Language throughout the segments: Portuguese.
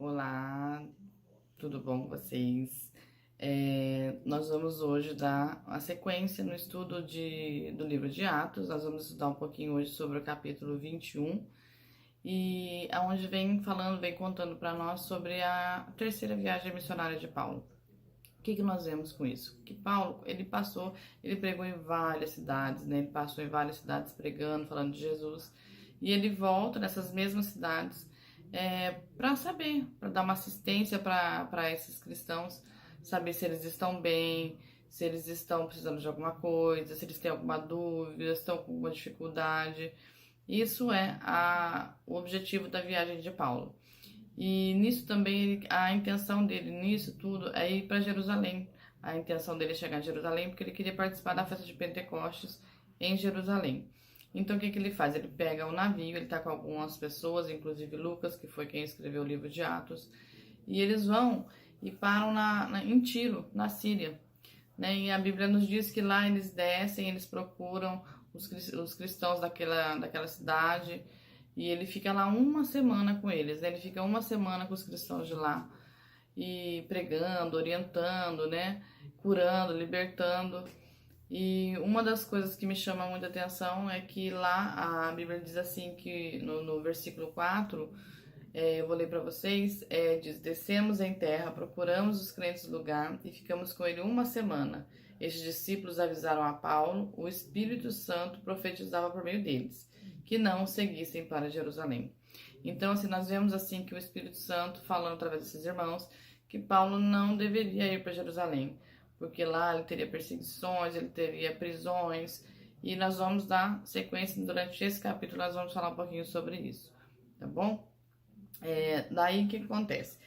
Olá, tudo bom com vocês? Nós vamos hoje dar a sequência no estudo do livro de Atos. Nós vamos estudar um pouquinho hoje sobre o capítulo 21 e aonde vem contando para nós sobre a terceira viagem missionária de Paulo. O que nós vemos com isso? Que Paulo, ele pregou em várias cidades, né? Ele passou em várias cidades pregando, falando de Jesus, e ele volta nessas mesmas cidades para saber, para dar uma assistência para esses cristãos, saber se eles estão bem, se eles estão precisando de alguma coisa, se eles têm alguma dúvida, se estão com alguma dificuldade. Isso é o objetivo da viagem de Paulo. E nisso também, a intenção dele nisso tudo é ir para Jerusalém. A intenção dele é chegar em Jerusalém porque ele queria participar da festa de Pentecostes em Jerusalém. Então, o que ele faz? Ele pega o navio, ele está com algumas pessoas, inclusive Lucas, que foi quem escreveu o livro de Atos, e eles vão e param em Tiro, na Síria. Né? E a Bíblia nos diz que lá eles descem, eles procuram os cristãos daquela cidade, e ele fica lá uma semana com eles, né? Ele fica uma semana com os cristãos de lá, e pregando, orientando, né? Curando, libertando. E uma das coisas que me chama muita atenção é que lá a Bíblia diz assim, que no versículo 4, eu vou ler para vocês, diz: descemos em terra, procuramos os crentes do lugar e ficamos com ele uma semana. Estes discípulos avisaram a Paulo, o Espírito Santo profetizava por meio deles, que não o seguissem para Jerusalém. Então, assim, nós vemos assim que o Espírito Santo falando através desses irmãos que Paulo não deveria ir para Jerusalém, porque lá ele teria perseguições, ele teria prisões, e nós vamos dar sequência durante esse capítulo, nós vamos falar um pouquinho sobre isso, tá bom? Daí o que acontece?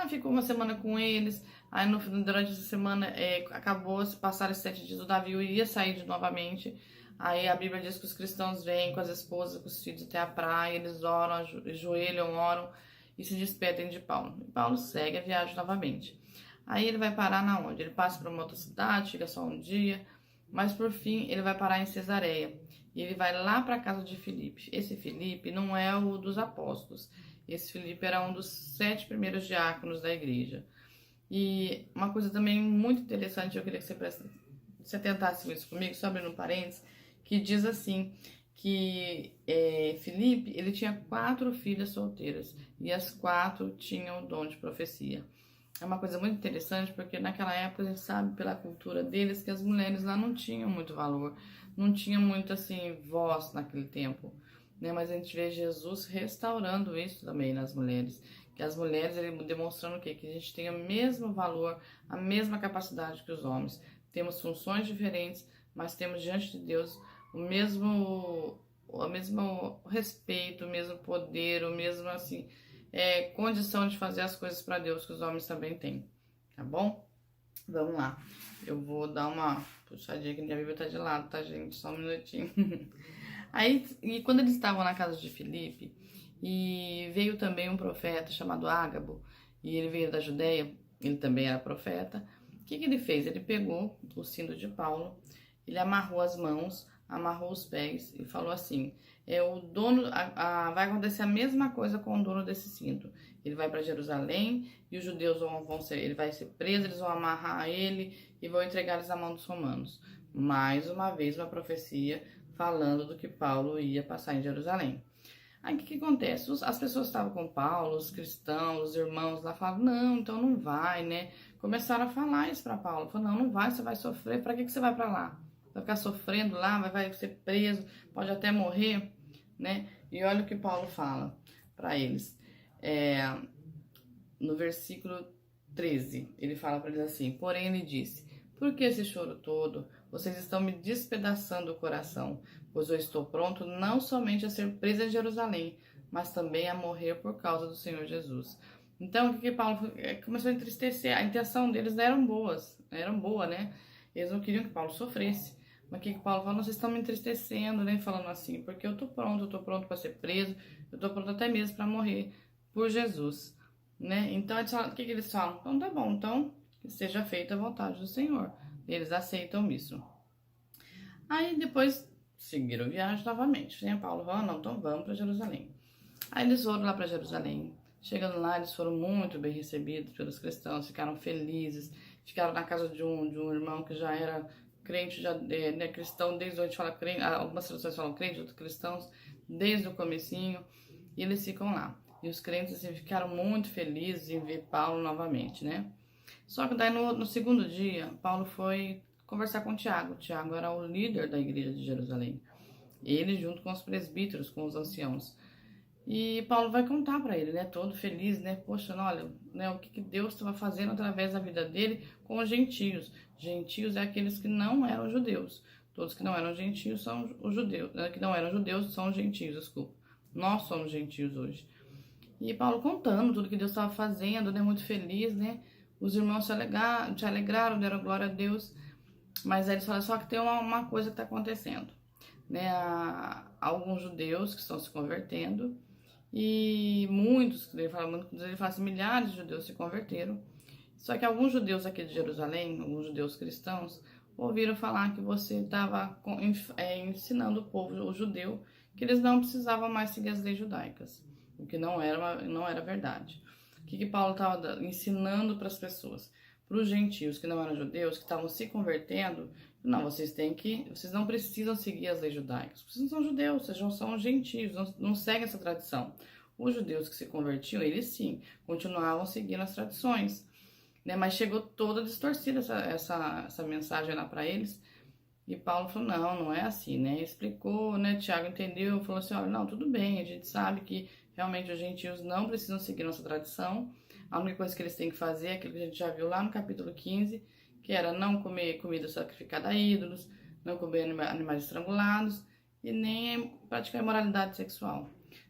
Ficou uma semana com eles, aí durante essa semana acabou, se passaram 7 dias, o navio ia sair novamente. Aí a Bíblia diz que os cristãos vêm com as esposas, com os filhos até a praia, eles oram, ajoelham, oram e se despedem de Paulo. E Paulo segue a viagem novamente. Aí ele vai parar na onde? Ele passa para uma outra cidade, fica só um dia, mas por fim ele vai parar em Cesareia. E ele vai lá para a casa de Filipe. Esse Filipe não é o dos apóstolos. Esse Filipe era um dos 7 primeiros diáconos da igreja. E uma coisa também muito interessante, eu queria que você atentasse isso comigo, só abrindo um parênteses, que diz assim, que Filipe, ele tinha 4 filhas solteiras, e as 4 tinham o dom de profecia. É uma coisa muito interessante, porque naquela época a gente sabe pela cultura deles que as mulheres lá não tinham muito valor, não tinham muito assim voz naquele tempo, né? Mas a gente vê Jesus restaurando isso também nas mulheres, que as mulheres, ele demonstrando o quê? Que a gente tem o mesmo valor, a mesma capacidade que os homens, temos funções diferentes, mas temos diante de Deus o mesmo respeito, o mesmo poder, o mesmo assim condição de fazer as coisas para Deus que os homens também têm, tá bom? Vamos lá, eu vou dar uma puxadinha que minha Bíblia tá de lado, tá, gente? Só um minutinho. Aí, e quando eles estavam na casa de Filipe, e veio também um profeta chamado Ágabo, e ele veio da Judéia, ele também era profeta. O que ele fez? Ele pegou o cinto de Paulo, ele amarrou as mãos, amarrou os pés e falou assim: o dono, vai acontecer a mesma coisa com o dono desse cinto. Ele vai para Jerusalém e os judeus ele vai ser preso, eles vão amarrar ele e vão entregar eles na mão dos romanos. Mais uma vez uma profecia falando do que Paulo ia passar em Jerusalém. Aí o que acontece? As pessoas estavam com Paulo, os cristãos, os irmãos lá falavam: não, então não vai, né? Começaram a falar isso para Paulo. Falaram: não vai, você vai sofrer, para que você vai para lá? Vai ficar sofrendo lá, vai ser preso, pode até morrer, né? E olha o que Paulo fala para eles. No versículo 13, ele fala para eles assim: porém ele disse: por que esse choro todo? Vocês estão me despedaçando o coração, pois eu estou pronto não somente a ser preso em Jerusalém, mas também a morrer por causa do Senhor Jesus. Então, o que Paulo começou a entristecer? A intenção deles eram boa, né? Eles não queriam que Paulo sofresse. Mas o que Paulo falou? Vocês estão me entristecendo, né? Falando assim, porque eu tô pronto para ser preso, eu tô pronto até mesmo para morrer por Jesus, né? Então, o que eles falam? Então, tá bom, então, que seja feita a vontade do Senhor. Eles aceitam isso. Aí, depois, seguiram viagem novamente, né? Paulo falou: não, então vamos para Jerusalém. Aí, eles foram lá para Jerusalém, Chegando lá, eles foram muito bem recebidos pelos cristãos, ficaram felizes, ficaram na casa de um irmão que já era crente, já né, cristão, desde onde fala crente, algumas traduções falam crente, outros cristãos, desde o comecinho, e eles ficam lá. E os crentes assim, ficaram muito felizes em ver Paulo novamente, né? Só que daí no segundo dia, Paulo foi conversar com Tiago. Tiago era o líder da igreja de Jerusalém. Ele junto com os presbíteros, com os anciãos. E Paulo vai contar para ele, né, todo feliz, né, poxa, olha, né, o que Deus estava fazendo através da vida dele com os gentios. Gentios é aqueles que não eram judeus. Todos que não eram gentios são os judeus, né, que não eram judeus são os gentios, desculpa. Nós somos gentios hoje. E Paulo contando tudo que Deus estava fazendo, né, muito feliz, né, os irmãos se alegraram, deram glória a Deus, mas aí eles falam só que tem uma coisa que está acontecendo, né, há alguns judeus que estão se convertendo, e muitos, ele fala assim, milhares de judeus se converteram. Só que alguns judeus aqui de Jerusalém, alguns judeus cristãos, ouviram falar que você estava ensinando o povo, o judeu, que eles não precisavam mais seguir as leis judaicas, o que não era verdade. O que Paulo estava ensinando para as pessoas? Para os gentios que não eram judeus, que estavam se convertendo, não, vocês não precisam seguir as leis judaicas. Vocês não são judeus, vocês não são gentios, não seguem essa tradição. Os judeus que se convertiam, eles sim, continuavam seguindo as tradições, né? Mas chegou toda distorcida essa mensagem lá para eles. E Paulo falou, não é assim, né? Explicou, né? Tiago entendeu, falou assim, olha, não, tudo bem, a gente sabe que realmente os gentios não precisam seguir nossa tradição. A única coisa que eles têm que fazer é aquilo que a gente já viu lá no capítulo 15, que era não comer comida sacrificada a ídolos, não comer animais estrangulados e nem praticar imoralidade sexual,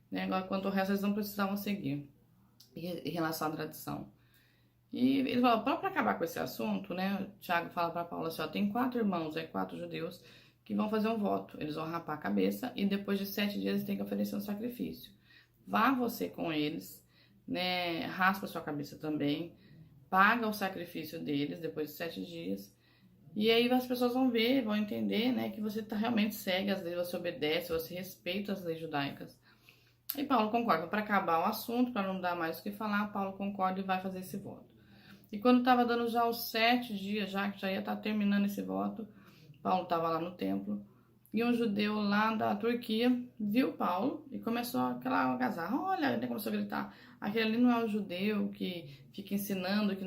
né? Agora, quanto ao resto, eles não precisavam seguir em relação à tradição. E ele falou, para acabar com esse assunto, né? Tiago fala para Paulo assim, ó, tem 4 irmãos, 4 judeus, que vão fazer um voto. Eles vão rapar a cabeça e depois de 7 dias eles têm que oferecer um sacrifício. Vá você com eles, né? Raspa sua cabeça também, paga o sacrifício deles depois de 7 dias. E aí as pessoas vão ver, vão entender, né, que você realmente segue as leis, você obedece, você respeita as leis judaicas. E Paulo concorda. Para acabar o assunto, para não dar mais o que falar, Paulo concorda e vai fazer esse voto. E quando estava dando já os 7 dias, já que já ia estar terminando esse voto, Paulo estava lá no templo, e um judeu lá da Turquia viu Paulo e começou aquela algazarra. Olha, ele começou a gritar, aquele ali não é o judeu que fica ensinando que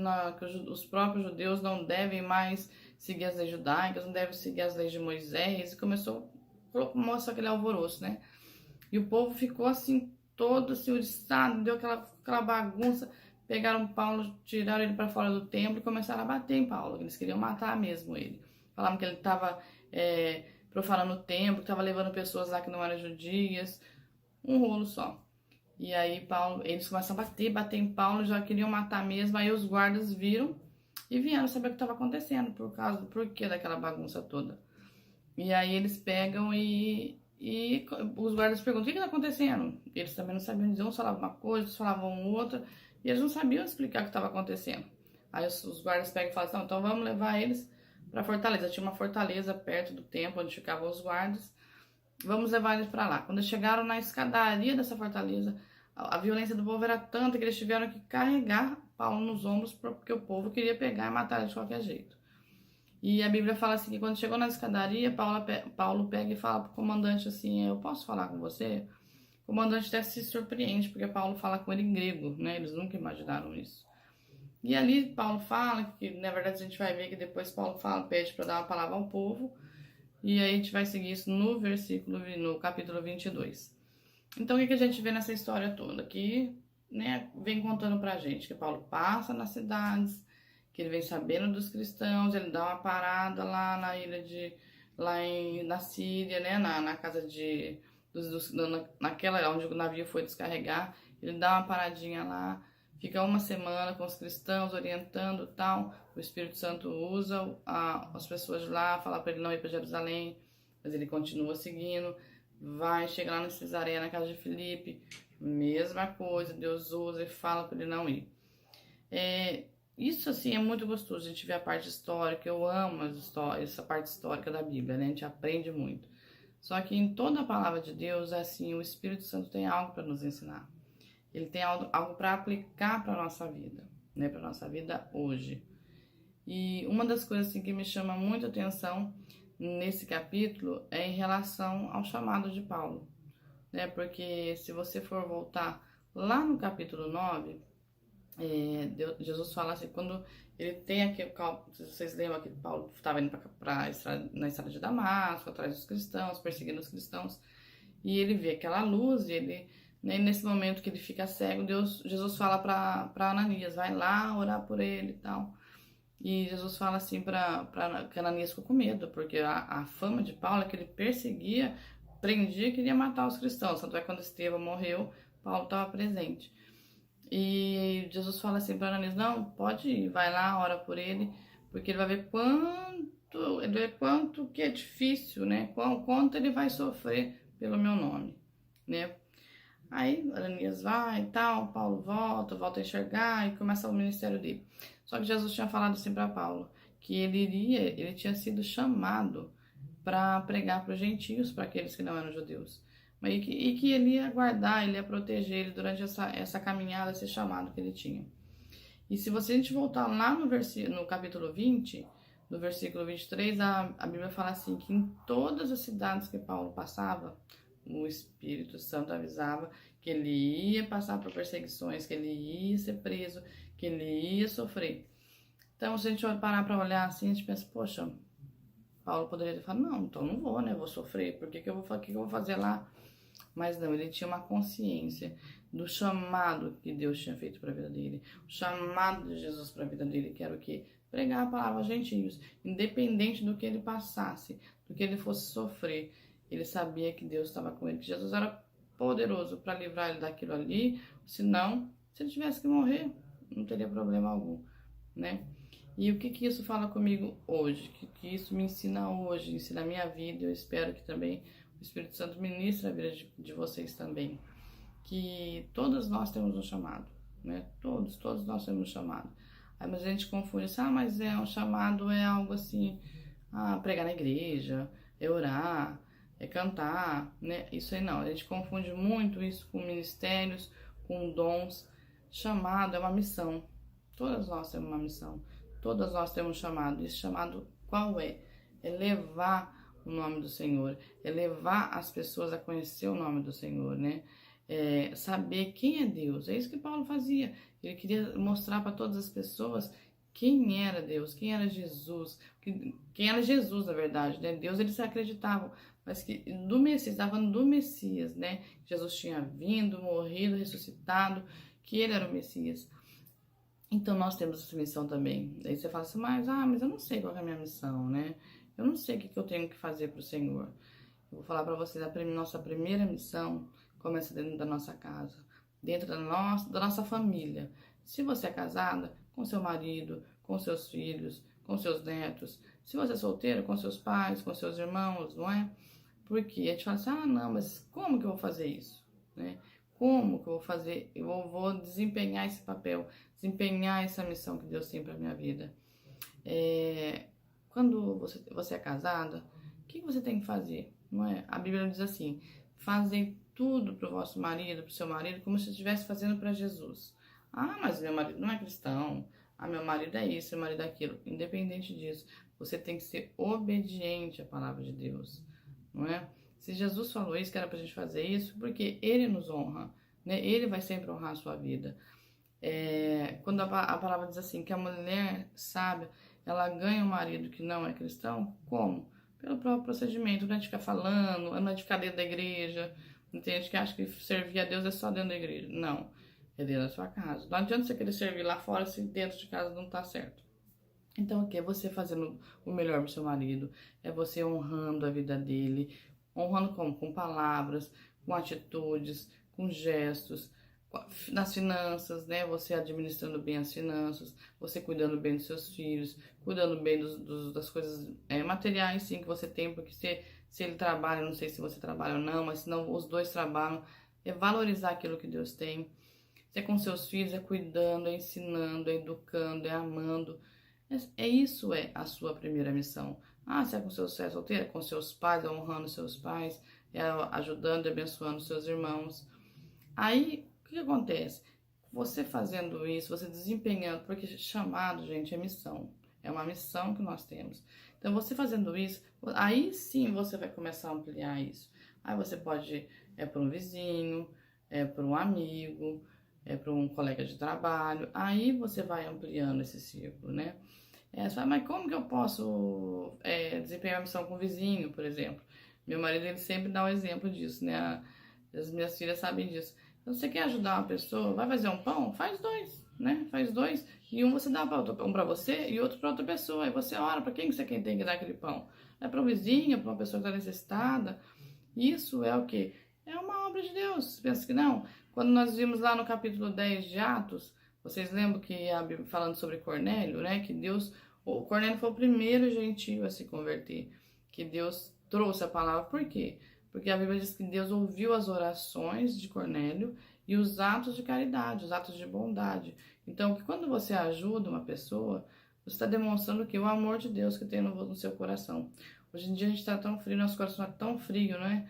os próprios judeus não devem mais seguir as leis judaicas, não devem seguir as leis de Moisés, e começou a mostrar aquele alvoroço, né? E o povo ficou assim, todo assim, uriçado, deu aquela bagunça. Pegaram Paulo, tiraram ele para fora do templo e começaram a bater em Paulo. Eles queriam matar mesmo ele. Falavam que ele estava profanando o templo, que estava levando pessoas lá que não eram judias. Um rolo só. E aí eles começam a bater em Paulo, já queriam matar mesmo. Aí os guardas viram e vieram saber o que estava acontecendo, por causa do porquê daquela bagunça toda. E aí eles pegam e os guardas perguntam, o que está acontecendo? E eles também não sabiam dizer, uns falavam uma coisa, outros falavam outra. E eles não sabiam explicar o que estava acontecendo. Aí os guardas pegam e falam assim, então vamos levar eles para a fortaleza. Tinha uma fortaleza perto do templo onde ficavam os guardas. Vamos levar eles para lá. Quando eles chegaram na escadaria dessa fortaleza, a violência do povo era tanta que eles tiveram que carregar Paulo nos ombros porque o povo queria pegar e matar ele de qualquer jeito. E a Bíblia fala assim que quando chegou na escadaria, Paulo pega e fala para o comandante assim, eu posso falar com você? O comandante até se surpreende, porque Paulo fala com ele em grego, né? Eles nunca imaginaram isso. E ali Paulo fala, que na verdade a gente vai ver que depois Paulo pede para dar uma palavra ao povo, e aí a gente vai seguir isso no capítulo 22. Então o que a gente vê nessa história toda? Que, né, vem contando pra gente que Paulo passa nas cidades, que ele vem sabendo dos cristãos, ele dá uma parada lá na ilha na Síria, né, na casa naquela onde o navio foi descarregar, ele dá uma paradinha lá, fica uma semana com os cristãos orientando e tal. O Espírito Santo usa as pessoas de lá, fala para ele não ir para Jerusalém, mas ele continua seguindo, chega lá em Cesareia, na casa de Filipe, mesma coisa, Deus usa e fala para ele não ir. Isso assim é muito gostoso, a gente vê a parte histórica, eu amo essa parte histórica da Bíblia, né? A gente aprende muito. Só que em toda a palavra de Deus, assim, o Espírito Santo tem algo para nos ensinar. Ele tem algo para aplicar para nossa vida, né? Para nossa vida hoje. E uma das coisas assim, que me chama muito atenção nesse capítulo é em relação ao chamado de Paulo, né? Porque se você for voltar lá no capítulo 9, Jesus fala assim, quando ele tem aqui, se vocês lembram que Paulo estava indo na estrada de Damasco, atrás dos cristãos, perseguindo os cristãos, e ele vê aquela luz, e ele, né, nesse momento que ele fica cego, Jesus fala para Ananias, vai lá orar por ele e tal. E Jesus fala assim para que Ananias ficou com medo, porque a fama de Paulo é que ele perseguia, prendia e queria matar os cristãos. Tanto é que quando Estevão morreu, Paulo estava presente. E Jesus fala assim para Ananias, não, pode ir, vai lá, ora por ele, porque ele vai ver quanto que é difícil, né? Quanto ele vai sofrer pelo meu nome, né? Aí Ananias vai e tal, Paulo volta a enxergar e começa o ministério dele. Só que Jesus tinha falado assim para Paulo que ele tinha sido chamado para pregar para os gentios, para aqueles que não eram judeus. E que ele ia guardar, ele ia proteger ele durante essa caminhada, esse chamado que ele tinha. E se a gente voltar lá no capítulo 20, no versículo 23, a Bíblia fala assim, que em todas as cidades que Paulo passava, o Espírito Santo avisava que ele ia passar por perseguições, que ele ia ser preso, que ele ia sofrer. Então, se a gente parar para olhar assim, a gente pensa, poxa, Paulo poderia ter falado, não, então não vou, né, vou sofrer, o que eu vou fazer lá? Mas não, ele tinha uma consciência do chamado que Deus tinha feito para a vida dele, o chamado de Jesus para a vida dele, que era o quê? Pregar a palavra aos gentios, independente do que ele passasse, do que ele fosse sofrer, ele sabia que Deus estava com ele, que Jesus era poderoso para livrar ele daquilo ali, senão, se ele tivesse que morrer, não teria problema algum, né? E o que isso fala comigo hoje? O que isso me ensina hoje, ensina a minha vida, eu espero que também o Espírito Santo ministra a vida de vocês também, que todos nós temos um chamado, né? Todos nós temos um chamado. Aí, mas a gente confunde assim, mas um chamado é algo assim, pregar na igreja, é orar, é cantar, né? Isso aí não, a gente confunde muito isso com ministérios, com dons. Chamado é uma missão, todas nós temos uma missão, todas nós temos um chamado. Esse chamado qual é? É levar o nome do Senhor, é levar as pessoas a conhecer o nome do Senhor, né? Saber quem é Deus, é isso que Paulo fazia. Ele queria mostrar para todas as pessoas quem era Deus, quem era Jesus, quem era Jesus, na verdade, né? Deus, eles acreditavam, mas que do Messias, estavam do Messias, né? Jesus tinha vindo, morrido, ressuscitado, que ele era o Messias. Então nós temos essa missão também. Aí você fala assim, mas eu não sei qual é a minha missão, né? Eu não sei o que eu tenho que fazer para o Senhor. Eu vou falar para vocês, nossa primeira missão começa dentro da nossa casa, dentro da nossa família. Se você é casada, com seu marido, com seus filhos, com seus netos. Se você é solteiro, com seus pais, com seus irmãos, não é? Porque a gente fala assim, não, mas como que eu vou fazer isso? Né? Como que eu vou fazer? Eu vou desempenhar esse papel, desempenhar essa missão que Deus tem para minha vida. Quando você é casada, o que você tem que fazer? Não é? A Bíblia diz assim, fazem tudo para o vosso marido, para o seu marido, como se estivesse fazendo para Jesus. Mas meu marido não é cristão. Meu marido é isso, meu marido é aquilo. Independente disso, você tem que ser obediente à palavra de Deus, não é? Se Jesus falou isso, que era pra gente fazer isso, porque Ele nos honra, né? Ele vai sempre honrar a sua vida. Quando a palavra diz assim, que a mulher sábia, ela ganha um marido que não é cristão, como? Pelo próprio procedimento, não é de ficar falando, não é de ficar dentro da igreja. Tem gente que acha que servir a Deus é só dentro da igreja. Não, é dentro da sua casa. Não adianta você querer servir lá fora se dentro de casa não tá certo. Então, o que é você fazendo o melhor pro seu marido? É você honrando a vida dele. Honrando como? Com palavras, com atitudes, com gestos, nas finanças, né? Você administrando bem as finanças, você cuidando bem dos seus filhos, cuidando bem das coisas materiais, sim, que você tem, porque se ele trabalha, não sei se você trabalha ou não, mas se não, os dois trabalham, é valorizar aquilo que Deus tem. Se é com seus filhos, é cuidando, é ensinando, é educando, é amando. Isso é a sua primeira missão. Se é com seus pais solteiro, é com seus pais, é honrando seus pais, é ajudando e abençoando seus irmãos. Aí, que acontece? Você fazendo isso, você desempenhando, porque chamado, gente, é missão. É uma missão que nós temos. Então, você fazendo isso, aí sim você vai começar a ampliar isso. Aí você pode, para um vizinho, para um amigo, para um colega de trabalho. Aí você vai ampliando esse círculo, né? Você fala, mas como que eu posso desempenhar a missão com o vizinho, por exemplo? Meu marido, ele sempre dá um exemplo disso, né? As minhas filhas sabem disso. Então, você quer ajudar uma pessoa, vai fazer um pão? Faz dois, né? Faz dois. E um você dá um para você e outro para outra pessoa. Aí você ora para quem que você tem que dar aquele pão? É para um vizinho, para uma pessoa que está necessitada. Isso é o quê? É uma obra de Deus. Você pensa que não? Quando nós vimos lá no capítulo 10 de Atos, vocês lembram que a Bíblia falando sobre Cornélio, né? Que o Cornélio foi o primeiro gentio a se converter. Que Deus trouxe a palavra. Por quê? Porque a Bíblia diz que Deus ouviu as orações de Cornélio e os atos de caridade, os atos de bondade. Então, que quando você ajuda uma pessoa, você está demonstrando que o amor de Deus que tem no seu coração. Hoje em dia a gente está tão frio, nosso coração está tão frio, né?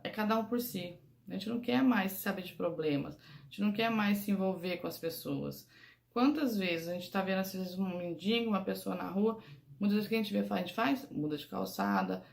É cada um por si. A gente não quer mais saber de problemas, a gente não quer mais se envolver com as pessoas. Quantas vezes a gente está vendo, às vezes, um mendigo, uma pessoa na rua, muitas vezes o que a gente vê, a gente faz, muda de calçada,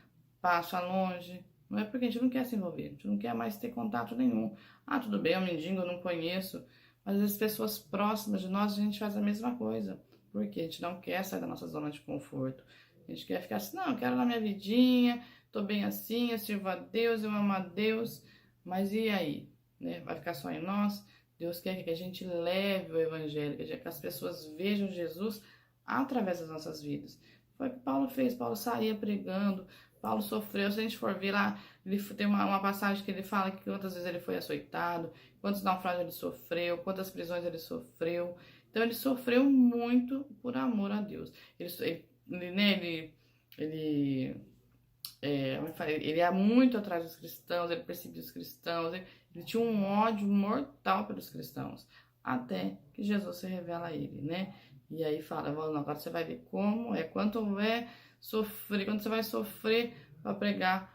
passa longe. Não é porque a gente não quer se envolver, a gente não quer mais ter contato nenhum. Ah, tudo bem, é um mendigo, eu não conheço. Mas as pessoas próximas de nós, a gente faz a mesma coisa. Porque a gente não quer sair da nossa zona de conforto. A gente quer ficar assim, não, eu quero na minha vidinha, tô bem assim, eu sirvo a Deus, eu amo a Deus. Mas e aí? Né? Vai ficar só em nós? Deus quer que a gente leve o evangelho, que as pessoas vejam Jesus através das nossas vidas. Foi o que Paulo fez. Paulo saía pregando, Paulo sofreu. Se a gente for ver lá, ele tem uma passagem que ele fala que quantas vezes ele foi açoitado, quantos naufrágios ele sofreu, quantas prisões ele sofreu. Então ele sofreu muito por amor a Deus. Ele ia muito atrás dos cristãos, ele perseguia os cristãos, ele tinha um ódio mortal pelos cristãos, até que Jesus se revela a ele, né? E aí fala, agora você vai ver como quanto houver sofrer, quando você vai sofrer para pregar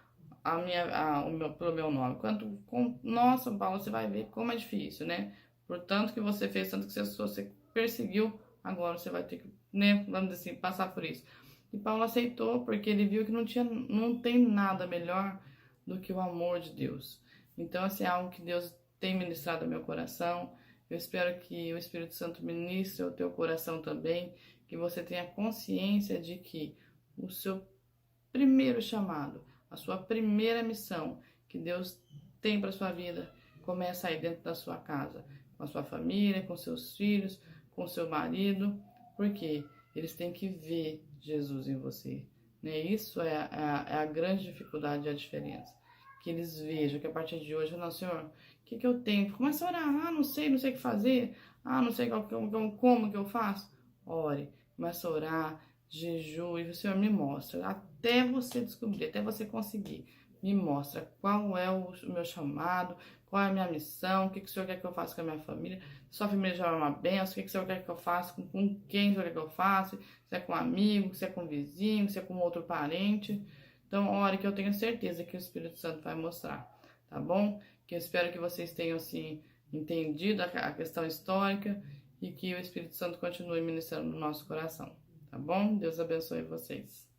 pelo meu nome. Nossa, Paulo, você vai ver como é difícil, né? Portanto que você fez, tanto que você perseguiu, agora você vai ter que, né, vamos dizer assim, passar por isso. E Paulo aceitou porque ele viu que não tem nada melhor do que o amor de Deus. Então, assim, é algo que Deus tem ministrado ao meu coração. Eu espero que o Espírito Santo ministre ao teu coração também, que você tenha consciência de que o seu primeiro chamado, a sua primeira missão que Deus tem para sua vida, começa aí dentro da sua casa, com a sua família, com seus filhos, com seu marido, porque eles têm que ver Jesus em você, né? Isso é a grande dificuldade e a diferença. Que eles vejam que a partir de hoje, não, Senhor, o que eu tenho? Começa a orar, não sei o que fazer, não sei como que eu faço. Ore, começa a orar, jejue, e o Senhor me mostra, até você descobrir, até você conseguir. Me mostra qual é o meu chamado, qual é a minha missão, o que o Senhor quer que eu faça com a minha família. Sua família já é uma benção, o que o Senhor quer que eu faça, com quem o Senhor quer que eu faça, se é com um amigo, se é com um vizinho, se é com outro parente. Então, ore que eu tenho certeza que o Espírito Santo vai mostrar, tá bom? Que eu espero que vocês tenham, assim, entendido a questão histórica e que o Espírito Santo continue ministrando no nosso coração, tá bom? Deus abençoe vocês.